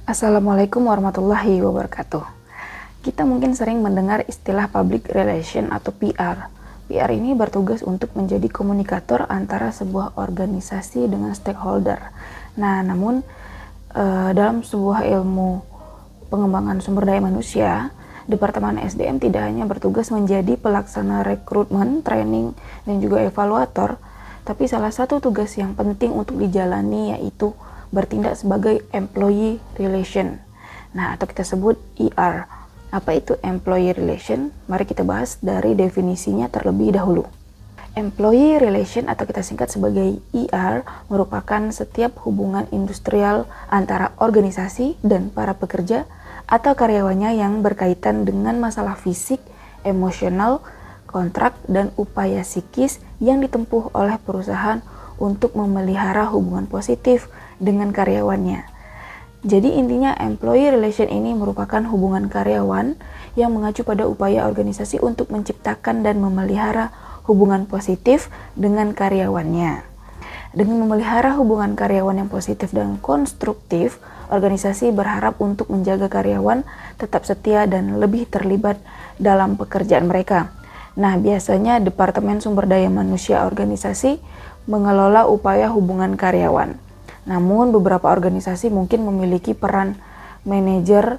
Assalamualaikum warahmatullahi wabarakatuh. Kita mungkin sering mendengar istilah public relation atau PR. PR ini bertugas untuk menjadi komunikator antara sebuah organisasi dengan stakeholder. Namun dalam sebuah ilmu pengembangan sumber daya manusia, Departemen SDM tidak hanya bertugas menjadi pelaksana rekrutmen, training, dan juga evaluator, tapi salah satu tugas yang penting untuk dijalani yaitu bertindak sebagai employee relation. Atau kita sebut ER. Apa itu employee relation? Mari kita bahas dari definisinya terlebih dahulu. Employee relation atau kita singkat sebagai ER merupakan setiap hubungan industrial antara organisasi dan para pekerja atau karyawannya yang berkaitan dengan masalah fisik, emosional, kontrak, dan upaya psikis yang ditempuh oleh perusahaan untuk memelihara hubungan positif dengan karyawannya. Jadi intinya employee relation ini merupakan hubungan karyawan yang mengacu pada upaya organisasi untuk menciptakan dan memelihara hubungan positif dengan karyawannya. Dengan memelihara hubungan karyawan yang positif dan konstruktif, organisasi berharap untuk menjaga karyawan tetap setia dan lebih terlibat dalam pekerjaan mereka. Biasanya Departemen Sumber Daya Manusia organisasi mengelola upaya hubungan karyawan. Namun beberapa organisasi mungkin memiliki peran manajer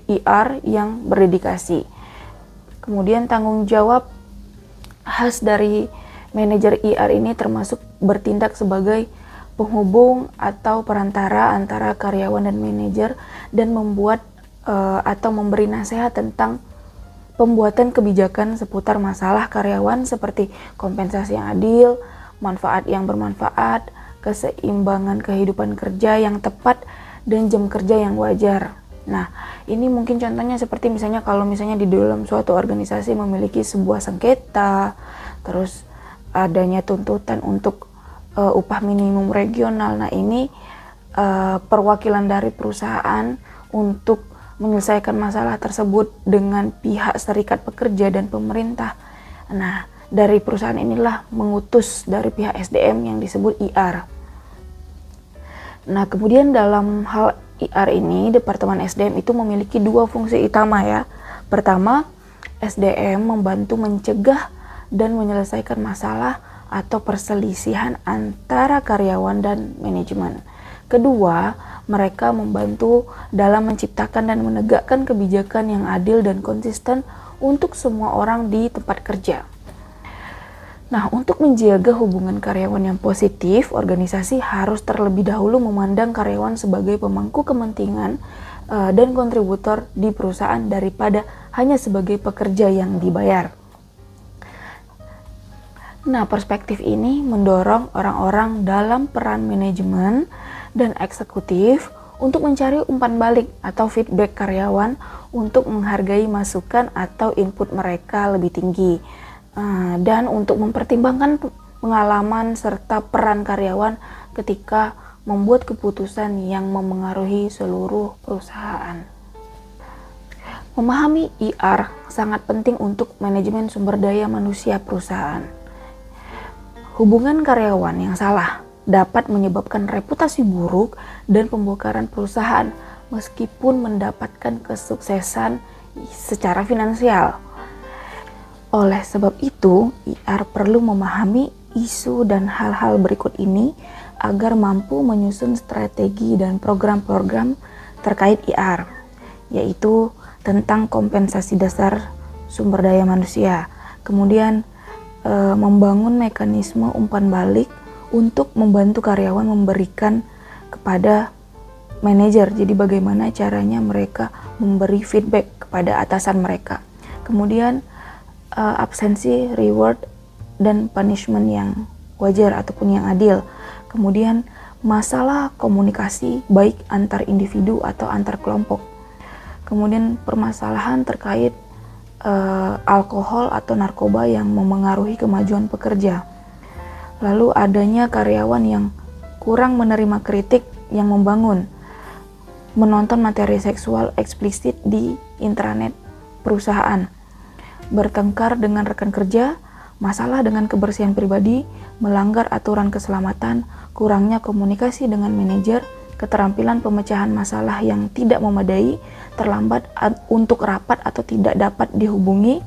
ER yang berdedikasi. Kemudian tanggung jawab khas dari manajer ER ini termasuk bertindak sebagai penghubung atau perantara antara karyawan dan manajer dan membuat atau memberi nasihat tentang pembuatan kebijakan seputar masalah karyawan seperti kompensasi yang adil, manfaat yang bermanfaat, keseimbangan kehidupan kerja yang tepat, dan jam kerja yang wajar. Ini mungkin contohnya seperti misalnya kalau misalnya di dalam suatu organisasi memiliki sebuah sengketa, terus adanya tuntutan untuk upah minimum regional. Ini perwakilan dari perusahaan untuk menyelesaikan masalah tersebut dengan pihak serikat pekerja dan pemerintah. Dari perusahaan inilah mengutus dari pihak SDM yang disebut ER. Kemudian dalam hal ER ini, Departemen SDM itu memiliki dua fungsi utama ya. Pertama, SDM membantu mencegah dan menyelesaikan masalah atau perselisihan antara karyawan dan manajemen. Kedua, mereka membantu dalam menciptakan dan menegakkan kebijakan yang adil dan konsisten untuk semua orang di tempat kerja. Untuk menjaga hubungan karyawan yang positif, organisasi harus terlebih dahulu memandang karyawan sebagai pemangku kepentingan dan kontributor di perusahaan daripada hanya sebagai pekerja yang dibayar. Perspektif ini mendorong orang-orang dalam peran manajemen dan eksekutif untuk mencari umpan balik atau feedback karyawan untuk menghargai masukan atau input mereka lebih tinggi. Dan untuk mempertimbangkan pengalaman serta peran karyawan ketika membuat keputusan yang memengaruhi seluruh perusahaan. Memahami ER sangat penting untuk manajemen sumber daya manusia perusahaan. Hubungan karyawan yang salah dapat menyebabkan reputasi buruk dan pembongkaran perusahaan meskipun mendapatkan kesuksesan secara finansial. Oleh sebab itu, ER perlu memahami isu dan hal-hal berikut ini agar mampu menyusun strategi dan program-program terkait ER, yaitu tentang kompensasi dasar sumber daya manusia, kemudian membangun mekanisme umpan balik untuk membantu karyawan memberikan kepada manajer. Jadi bagaimana caranya mereka memberi feedback kepada atasan mereka. Kemudian absensi, reward, dan punishment yang wajar ataupun yang adil. Kemudian masalah komunikasi baik antar individu atau antar kelompok. Kemudian permasalahan terkait alkohol atau narkoba yang memengaruhi kemajuan pekerja. Lalu adanya karyawan yang kurang menerima kritik yang membangun, menonton materi seksual eksplisit di intranet perusahaan, bertengkar dengan rekan kerja, masalah dengan kebersihan pribadi, melanggar aturan keselamatan, kurangnya komunikasi dengan manajer, keterampilan pemecahan masalah yang tidak memadai, terlambat untuk rapat atau tidak dapat dihubungi,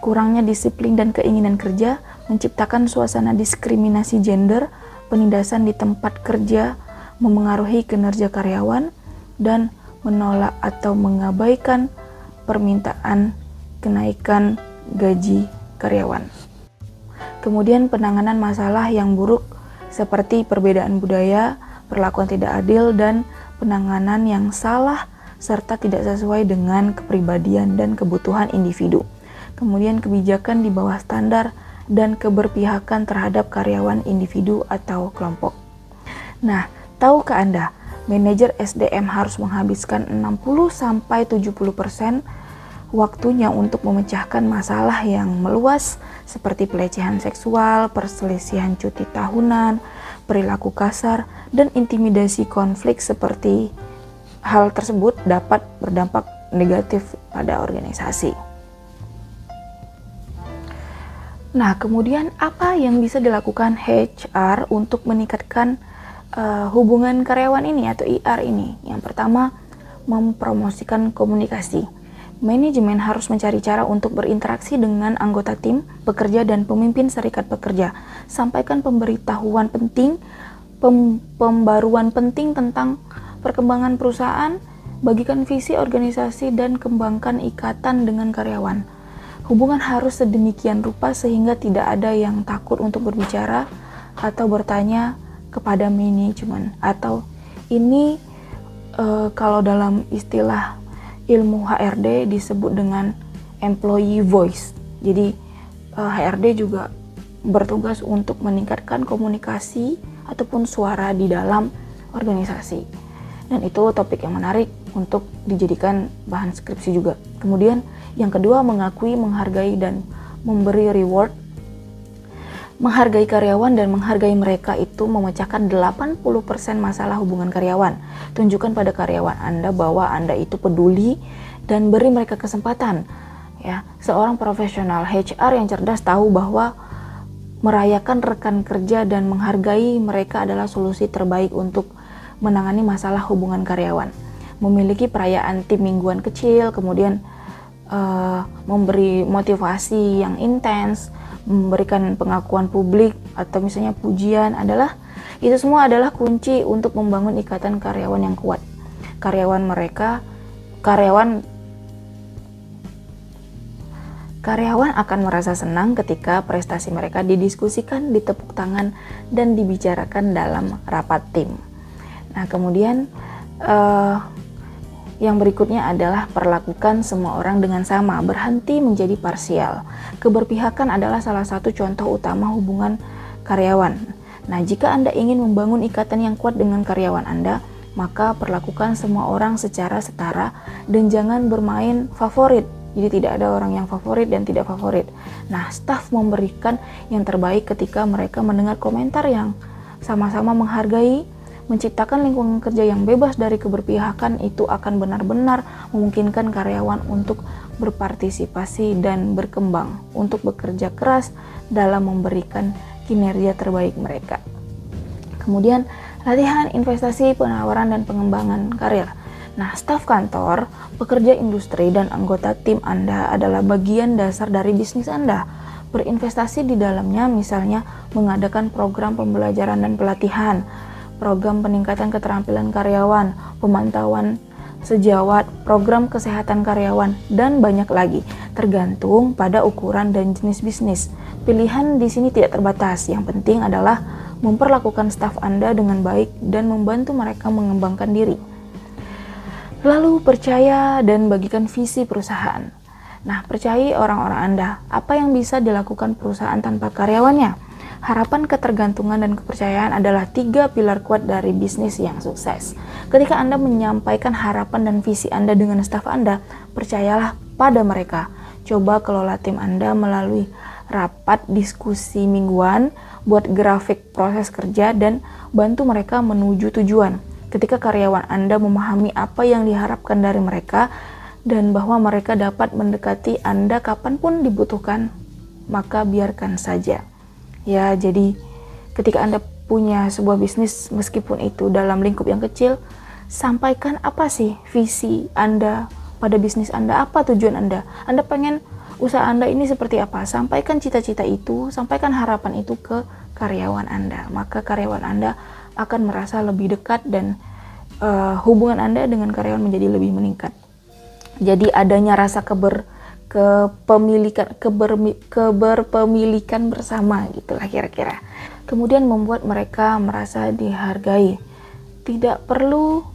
kurangnya disiplin dan keinginan kerja, menciptakan suasana diskriminasi gender, penindasan di tempat kerja, memengaruhi kinerja karyawan, dan menolak atau mengabaikan permintaan kenaikan gaji karyawan. Kemudian penanganan masalah yang buruk seperti perbedaan budaya, perlakuan tidak adil, dan penanganan yang salah serta tidak sesuai dengan kepribadian dan kebutuhan individu. Kemudian kebijakan di bawah standar dan keberpihakan terhadap karyawan individu atau kelompok. Nah, tahukah Anda, manajer SDM harus menghabiskan 60-70% waktunya untuk memecahkan masalah yang meluas seperti pelecehan seksual, perselisihan cuti tahunan, perilaku kasar, dan intimidasi konflik. Seperti hal tersebut dapat berdampak negatif pada organisasi. Nah, kemudian apa yang bisa dilakukan HR untuk meningkatkan hubungan karyawan ini atau IR ini? Yang pertama, mempromosikan komunikasi. Manajemen harus mencari cara untuk berinteraksi dengan anggota tim, pekerja, dan pemimpin serikat pekerja. Sampaikan pemberitahuan penting, pembaruan penting tentang perkembangan perusahaan, bagikan visi organisasi, dan kembangkan ikatan dengan karyawan. Hubungan harus sedemikian rupa sehingga tidak ada yang takut untuk berbicara atau bertanya kepada manajemen. Atau ini kalau dalam istilah ilmu HRD disebut dengan employee voice. Jadi HRD juga bertugas untuk meningkatkan komunikasi ataupun suara di dalam organisasi. Dan itu topik yang menarik untuk dijadikan bahan skripsi juga. Kemudian yang kedua, mengakui, menghargai, dan memberi reward. Menghargai karyawan dan menghargai mereka itu memecahkan 80% masalah hubungan karyawan. Tunjukkan pada karyawan Anda bahwa Anda itu peduli dan beri mereka kesempatan. Ya, seorang profesional HR yang cerdas tahu bahwa merayakan rekan kerja dan menghargai mereka adalah solusi terbaik untuk menangani masalah hubungan karyawan. Memiliki perayaan tim mingguan kecil, kemudian memberi motivasi yang intens, memberikan pengakuan publik atau misalnya pujian itu semua adalah kunci untuk membangun ikatan karyawan yang kuat. Karyawan akan merasa senang ketika prestasi mereka didiskusikan, ditepuk tangan, dan dibicarakan dalam rapat tim. Nah, kemudian yang berikutnya adalah perlakukan semua orang dengan sama, berhenti menjadi parsial. Keberpihakan adalah salah satu contoh utama hubungan karyawan. Nah, jika Anda ingin membangun ikatan yang kuat dengan karyawan Anda, maka perlakukan semua orang secara setara dan jangan bermain favorit. Jadi tidak ada orang yang favorit dan tidak favorit. Nah, staf memberikan yang terbaik ketika mereka mendengar komentar yang sama-sama menghargai. Menciptakan lingkungan kerja yang bebas dari keberpihakan itu akan benar-benar memungkinkan karyawan untuk berpartisipasi dan berkembang, untuk bekerja keras dalam memberikan kinerja terbaik mereka. Kemudian, latihan investasi, penawaran, dan pengembangan karir. Nah, staf kantor, pekerja industri, dan anggota tim Anda adalah bagian dasar dari bisnis Anda. Berinvestasi di dalamnya, misalnya mengadakan program pembelajaran dan pelatihan, program peningkatan keterampilan karyawan, pemantauan sejawat, program kesehatan karyawan, dan banyak lagi, tergantung pada ukuran dan jenis bisnis. Pilihan di sini tidak terbatas, yang penting adalah memperlakukan staf Anda dengan baik dan membantu mereka mengembangkan diri. Lalu percaya dan bagikan visi perusahaan. Nah, percayai orang-orang Anda, apa yang bisa dilakukan perusahaan tanpa karyawannya? Harapan, ketergantungan, dan kepercayaan adalah 3 pilar kuat dari bisnis yang sukses. Ketika Anda menyampaikan harapan dan visi Anda dengan staf Anda, percayalah pada mereka. Coba kelola tim Anda melalui rapat diskusi mingguan, buat grafik proses kerja, dan bantu mereka menuju tujuan. Ketika karyawan Anda memahami apa yang diharapkan dari mereka, dan bahwa mereka dapat mendekati Anda kapanpun dibutuhkan, maka biarkan saja. Ya, jadi ketika Anda punya sebuah bisnis meskipun itu dalam lingkup yang kecil, sampaikan apa sih visi Anda pada bisnis Anda, apa tujuan Anda pengen usaha Anda ini seperti apa, sampaikan cita-cita itu, sampaikan harapan itu ke karyawan Anda, maka karyawan Anda akan merasa lebih dekat dan hubungan Anda dengan karyawan menjadi lebih meningkat. Jadi adanya rasa keberpemilikan bersama gitulah kira-kira. Kemudian membuat mereka merasa dihargai. Tidak perlu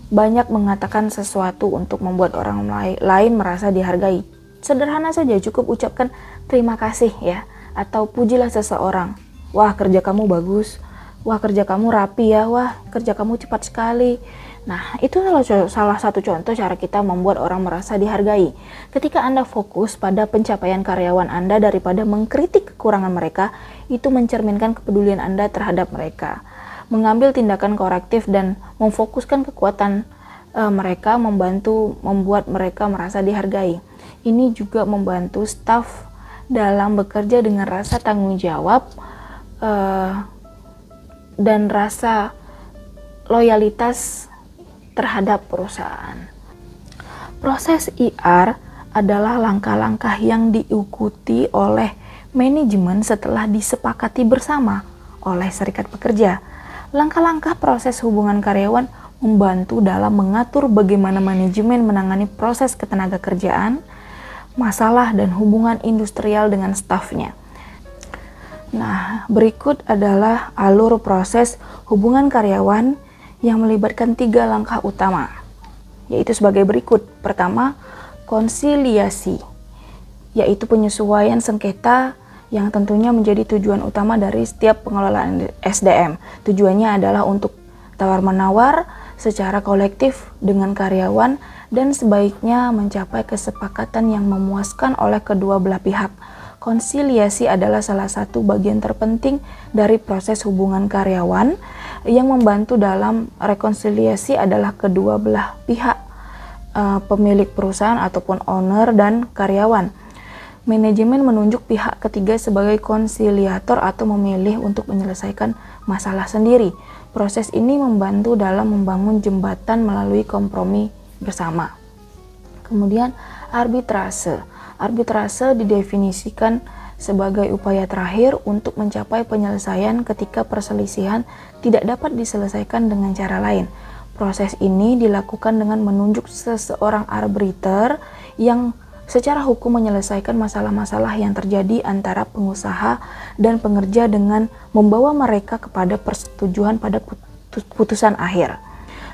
banyak mengatakan sesuatu untuk membuat orang lain merasa dihargai. Sederhana saja, cukup ucapkan terima kasih ya, atau pujilah seseorang. Wah, kerja kamu bagus. Wah, kerja kamu rapi ya. Wah, kerja kamu cepat sekali. Nah, itu salah satu contoh cara kita membuat orang merasa dihargai. Ketika Anda fokus pada pencapaian karyawan Anda daripada mengkritik kekurangan mereka, itu mencerminkan kepedulian Anda terhadap mereka. Mengambil tindakan korektif dan memfokuskan kekuatan mereka membantu membuat mereka merasa dihargai. Ini juga membantu staf dalam bekerja dengan rasa tanggung jawab dan rasa loyalitas terhadap perusahaan. Proses IR adalah langkah-langkah yang diikuti oleh manajemen setelah disepakati bersama oleh serikat pekerja. Langkah-langkah proses hubungan karyawan membantu dalam mengatur bagaimana manajemen menangani proses ketenaga kerjaan, masalah dan hubungan industrial dengan stafnya. Nah, berikut adalah alur proses hubungan karyawan yang melibatkan 3 langkah utama, yaitu sebagai berikut. Pertama, konsiliasi, yaitu penyesuaian sengketa yang tentunya menjadi tujuan utama dari setiap pengelolaan SDM. Tujuannya adalah untuk tawar-menawar secara kolektif dengan karyawan dan sebaiknya mencapai kesepakatan yang memuaskan oleh kedua belah pihak. Konsiliasi adalah salah satu bagian terpenting dari proses hubungan karyawan. Yang membantu dalam rekonsiliasi adalah kedua belah pihak, pemilik perusahaan ataupun owner dan karyawan. Manajemen menunjuk pihak ketiga sebagai konsiliator atau memilih untuk menyelesaikan masalah sendiri. Proses ini membantu dalam membangun jembatan melalui kompromi bersama. Kemudian arbitrase. Arbitrase didefinisikan sebagai upaya terakhir untuk mencapai penyelesaian ketika perselisihan tidak dapat diselesaikan dengan cara lain. Proses ini dilakukan dengan menunjuk seseorang arbiter yang secara hukum menyelesaikan masalah-masalah yang terjadi antara pengusaha dan pekerja dengan membawa mereka kepada persetujuan pada putusan akhir.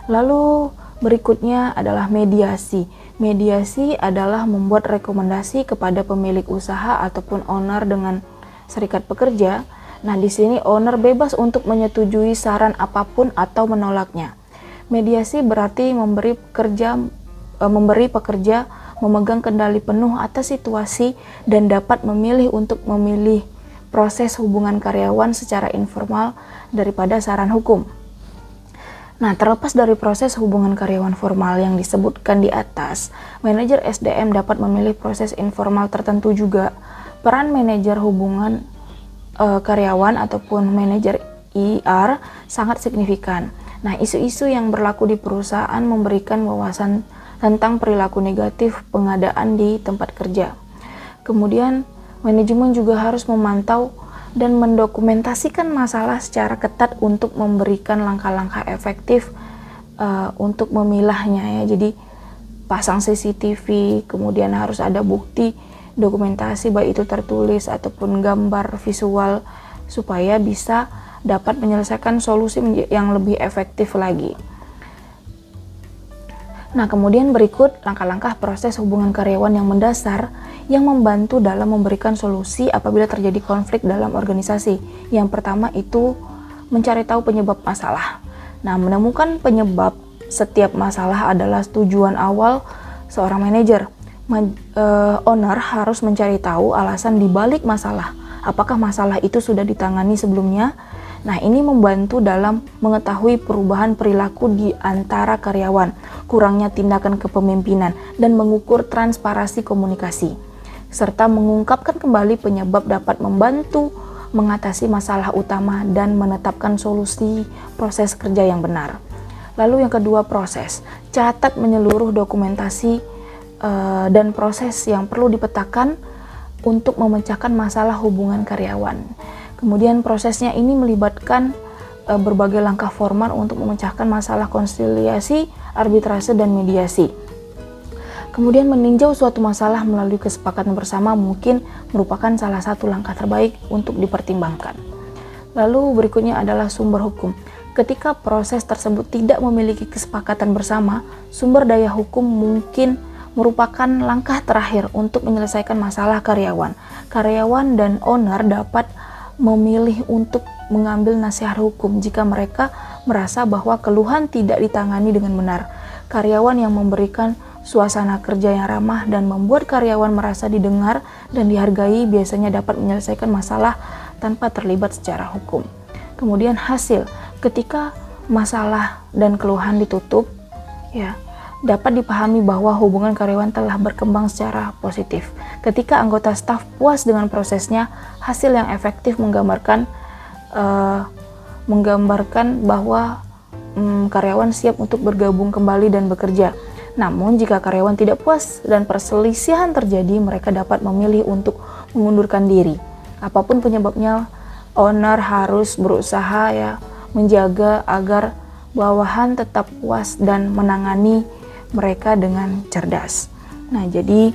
Lalu berikutnya adalah mediasi. Mediasi adalah membuat rekomendasi kepada pemilik usaha ataupun owner dengan serikat pekerja. Nah, di sini owner bebas untuk menyetujui saran apapun atau menolaknya. Mediasi berarti memberi pekerja memegang kendali penuh atas situasi dan dapat memilih untuk memilih proses hubungan karyawan secara informal daripada saran hukum. Nah, terlepas dari proses hubungan karyawan formal yang disebutkan di atas, manajer SDM dapat memilih proses informal tertentu juga. Peran manajer hubungan karyawan ataupun manajer IR sangat signifikan. Nah, isu-isu yang berlaku di perusahaan memberikan wawasan tentang perilaku negatif pengadaan di tempat kerja. Kemudian, manajemen juga harus memantau dan mendokumentasikan masalah secara ketat untuk memberikan langkah-langkah efektif untuk memilahnya ya. Jadi pasang CCTV, kemudian harus ada bukti dokumentasi baik itu tertulis ataupun gambar visual supaya bisa dapat menyelesaikan solusi yang lebih efektif lagi. Nah, kemudian berikut langkah-langkah proses hubungan karyawan yang mendasar yang membantu dalam memberikan solusi apabila terjadi konflik dalam organisasi. Yang pertama itu mencari tahu penyebab masalah. Nah, menemukan penyebab setiap masalah adalah tujuan awal seorang manajer. Owner harus mencari tahu alasan dibalik masalah. Apakah masalah itu sudah ditangani sebelumnya? Nah, ini membantu dalam mengetahui perubahan perilaku di antara karyawan, kurangnya tindakan kepemimpinan, dan mengukur transparansi komunikasi. Serta mengungkapkan kembali penyebab dapat membantu mengatasi masalah utama, dan menetapkan solusi proses kerja yang benar. Lalu yang kedua, proses. Catat menyeluruh dokumentasi dan proses yang perlu dipetakan untuk memecahkan masalah hubungan karyawan. Kemudian prosesnya ini melibatkan berbagai langkah formal untuk memecahkan masalah konsiliasi, arbitrase, dan mediasi. Kemudian meninjau suatu masalah melalui kesepakatan bersama mungkin merupakan salah satu langkah terbaik untuk dipertimbangkan. Lalu berikutnya adalah sumber hukum. Ketika proses tersebut tidak memiliki kesepakatan bersama, sumber daya hukum mungkin merupakan langkah terakhir untuk menyelesaikan masalah karyawan. Karyawan dan owner dapat memilih untuk mengambil nasihat hukum jika mereka merasa bahwa keluhan tidak ditangani dengan benar. Karyawan yang memberikan suasana kerja yang ramah dan membuat karyawan merasa didengar dan dihargai biasanya dapat menyelesaikan masalah tanpa terlibat secara hukum. Kemudian hasil, ketika masalah dan keluhan ditutup, dapat dipahami bahwa hubungan karyawan telah berkembang secara positif. Ketika anggota staf puas dengan prosesnya, hasil yang efektif menggambarkan bahwa karyawan siap untuk bergabung kembali dan bekerja. Namun jika karyawan tidak puas dan perselisihan terjadi, mereka dapat memilih untuk mengundurkan diri. Apapun penyebabnya, owner harus berusaha menjaga agar bawahan tetap puas dan menangani mereka dengan cerdas. Nah, jadi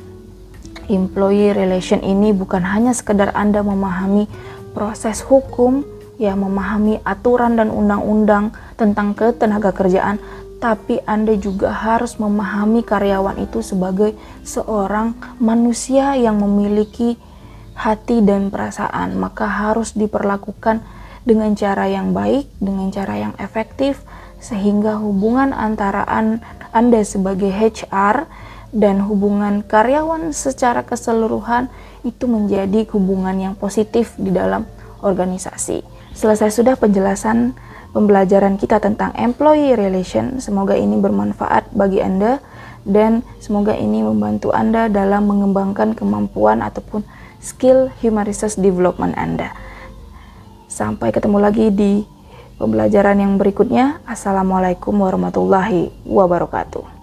employee relation ini bukan hanya sekedar Anda memahami proses hukum, memahami aturan dan undang-undang tentang ketenaga kerjaan, tapi Anda juga harus memahami karyawan itu sebagai seorang manusia yang memiliki hati dan perasaan, maka harus diperlakukan dengan cara yang baik, dengan cara yang efektif, sehingga hubungan antara Anda sebagai HR dan hubungan karyawan secara keseluruhan itu menjadi hubungan yang positif di dalam organisasi. Selesai sudah penjelasan pembelajaran kita tentang employee relation. Semoga ini bermanfaat bagi Anda dan semoga ini membantu Anda dalam mengembangkan kemampuan ataupun skill human resource development Anda. Sampai ketemu lagi di pembelajaran yang berikutnya. Assalamualaikum warahmatullahi wabarakatuh.